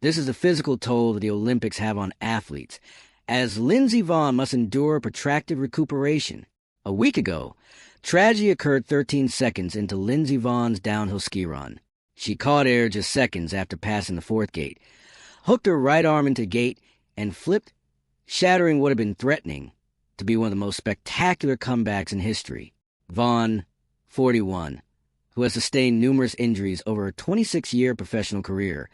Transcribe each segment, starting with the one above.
This is the physical toll that the Olympics have on athletes, as Lindsey Vonn must endure a protracted recuperation. A week ago, tragedy occurred 13 seconds into Lindsey Vonn's downhill ski run. She caught air just seconds after passing the fourth gate, hooked her right arm into the gate, and flipped, shattering what had been threatening to be one of the most spectacular comebacks in history. Vonn, 41, who has sustained numerous injuries over her 26-year professional career,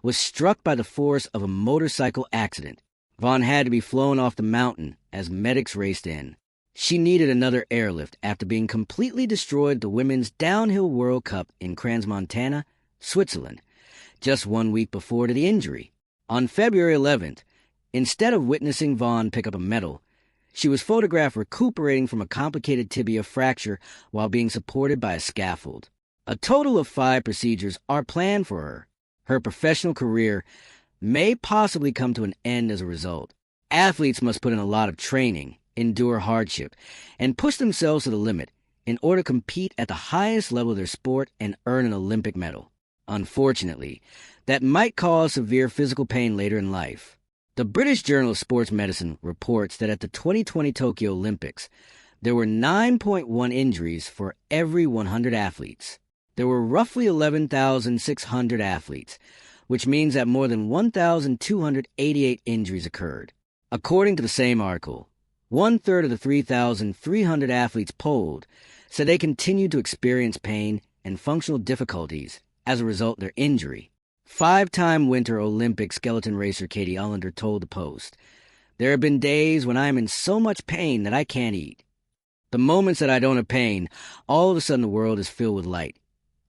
was struck by the force of a motorcycle accident. Vonn had to be flown off the mountain as medics raced in. She needed another airlift after being completely destroyed at the Women's Downhill World Cup in Crans-Montana, Switzerland, just 1 week before the injury. On February 11th, instead of witnessing Vonn pick up a medal, she was photographed recuperating from a complicated tibia fracture while being supported by a scaffold. A total of 5 procedures are planned for her. Her professional career may possibly come to an end as a result. Athletes must put in a lot of training, endure hardship, and push themselves to the limit in order to compete at the highest level of their sport and earn an Olympic medal. Unfortunately, that might cause severe physical pain later in life. The British Journal of Sports Medicine reports that at the 2020 Tokyo Olympics, there were 9.1 injuries for every 100 athletes. There were roughly 11,600 athletes, which means that more than 1,288 injuries occurred. According to the same article, 1/3 of the 3,300 athletes polled said they continued to experience pain and functional difficulties as a result of their injury. 5-time Winter Olympic skeleton racer Katie Ullander told the Post, "There have been days when I am in so much pain that I can't eat. The moments that I don't have pain, all of a sudden the world is filled with light."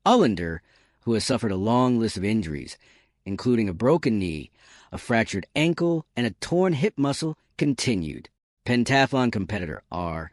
Ullander, who has suffered a long list of injuries, including a broken knee, a fractured ankle, and a torn hip muscle, continued. Pentathlon competitor R.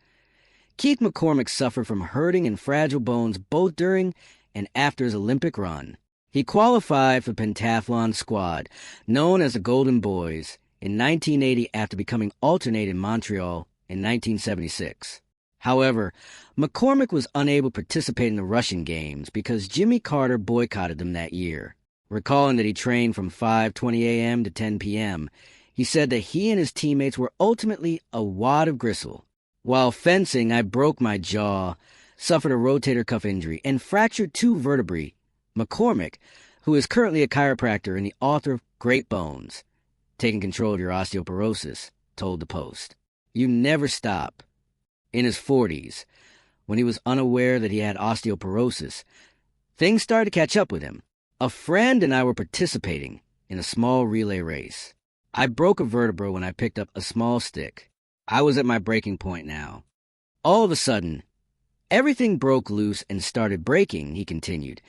Keith McCormick suffered from hurting and fragile bones both during and after his Olympic run. He qualified for the pentathlon squad, known as the Golden Boys, in 1980 after becoming alternate in Montreal in 1976. However, McCormick was unable to participate in the Russian Games because Jimmy Carter boycotted them that year. Recalling that he trained from 5:20 a.m. to 10 p.m., he said that he and his teammates were ultimately a wad of gristle. "While fencing, I broke my jaw, suffered a rotator cuff injury, and fractured 2 vertebrae," McCormick, who is currently a chiropractor and the author of Great Bones, Taking Control of Your Osteoporosis, told the Post. You never stop. In his 40s, when he was unaware that he had osteoporosis, things started to catch up with him. "A friend and I were participating in a small relay race. I broke a vertebra when I picked up a small stick. I was at my breaking point now. All of a sudden, everything broke loose and started breaking," he continued,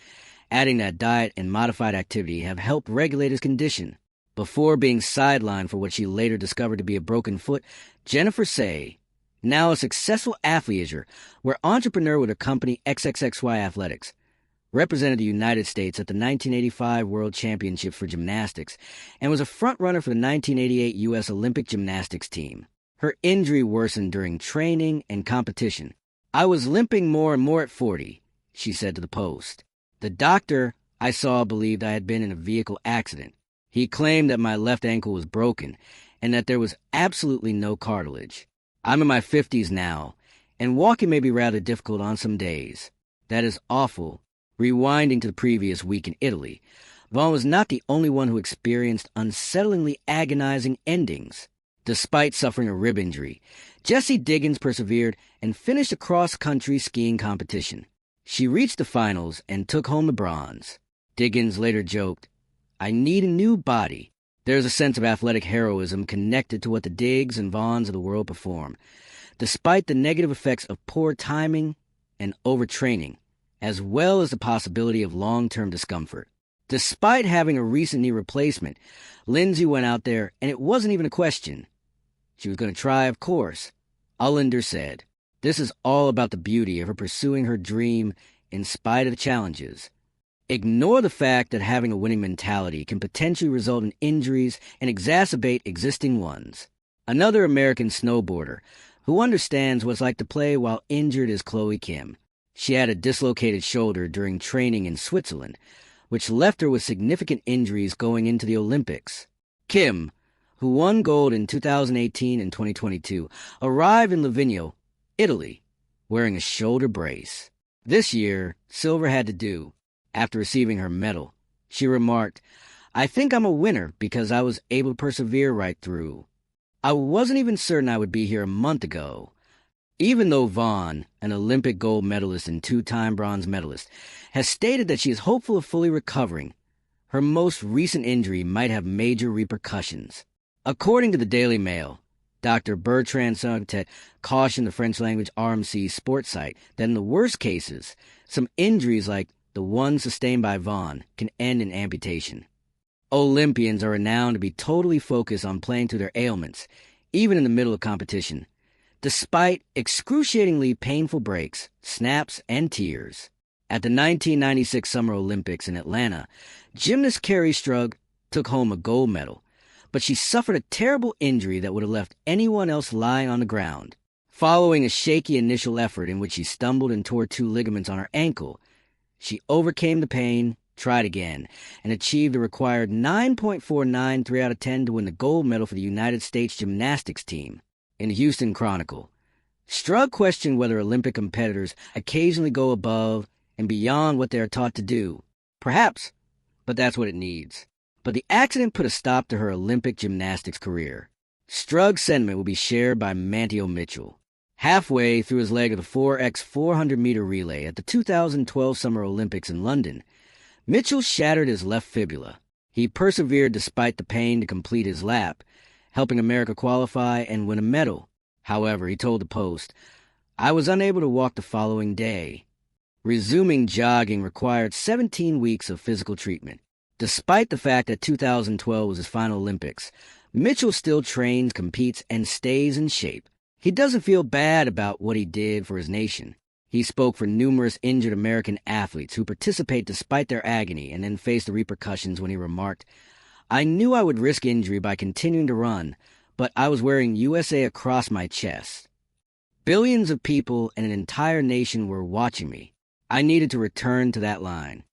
adding that diet and modified activity have helped regulate his condition. Before being sidelined for what she later discovered to be a broken foot, Jennifer Say, now a successful athleisure, where entrepreneur with her company XXXY Athletics, represented the United States at the 1985 World Championships for Gymnastics, and was a front-runner for the 1988 U.S. Olympic Gymnastics team. Her injury worsened during training and competition. "I was limping more and more at 40, she said to the Post. "The doctor I saw believed I had been in a vehicle accident. He claimed that my left ankle was broken and that there was absolutely no cartilage. I'm in my 50s now, and walking may be rather difficult on some days. That is awful." Rewinding to the previous week in Italy, Vonn was not the only one who experienced unsettlingly agonizing endings. Despite suffering a rib injury, Jessie Diggins persevered and finished a cross-country skiing competition. She reached the finals and took home the bronze. Diggins later joked, "I need a new body." There is a sense of athletic heroism connected to what the Diggs and Vonns of the world perform, despite the negative effects of poor timing and overtraining, as well as the possibility of long-term discomfort. Despite having a recent knee replacement, Lindsey went out there and it wasn't even a question. She was going to try, of course. Ullander said, "This is all about the beauty of her pursuing her dream in spite of the challenges. Ignore the fact that having a winning mentality can potentially result in injuries and exacerbate existing ones." Another American snowboarder who understands what it's like to play while injured is Chloe Kim. She had a dislocated shoulder during training in Switzerland, which left her with significant injuries going into the Olympics. Kim, who won gold in 2018 and 2022, arrived in Livigno, Italy, wearing a shoulder brace. This year, silver had to do. After receiving her medal, she remarked, "I think I'm a winner because I was able to persevere right through. I wasn't even certain I would be here a month ago." Even though Vonn, an Olympic gold medalist and two-time bronze medalist, has stated that she is hopeful of fully recovering, her most recent injury might have major repercussions. According to the Daily Mail, Dr. Bertrand Santet cautioned the French-language RMC sports site that in the worst cases, some injuries like the one sustained by Vonn can end in amputation. Olympians are renowned to be totally focused on playing to their ailments, even in the middle of competition, despite excruciatingly painful breaks, snaps, and tears. At the 1996 Summer Olympics in Atlanta, gymnast Carrie Strug took home a gold medal, but she suffered a terrible injury that would have left anyone else lying on the ground. Following a shaky initial effort in which she stumbled and tore 2 ligaments on her ankle, she overcame the pain, tried again, and achieved the required 9.493 out of 10 to win the gold medal for the United States gymnastics team. In the Houston Chronicle, Strug questioned whether Olympic competitors occasionally go above and beyond what they are taught to do. Perhaps, but that's what it needs. But the accident put a stop to her Olympic gymnastics career. Strug's sentiment will be shared by Manteo Mitchell. Halfway through his leg of the 4x400-meter relay at the 2012 Summer Olympics in London, Mitchell shattered his left fibula. He persevered despite the pain to complete his lap, helping America qualify and win a medal. However, he told the Post, "I was unable to walk the following day." Resuming jogging required 17 weeks of physical treatment. Despite the fact that 2012 was his final Olympics, Mitchell still trains, competes, and stays in shape. He doesn't feel bad about what he did for his nation. He spoke for numerous injured American athletes who participate despite their agony and then face the repercussions when he remarked, "I knew I would risk injury by continuing to run, but I was wearing USA across my chest. Billions of people and an entire nation were watching me. I needed to return to that line."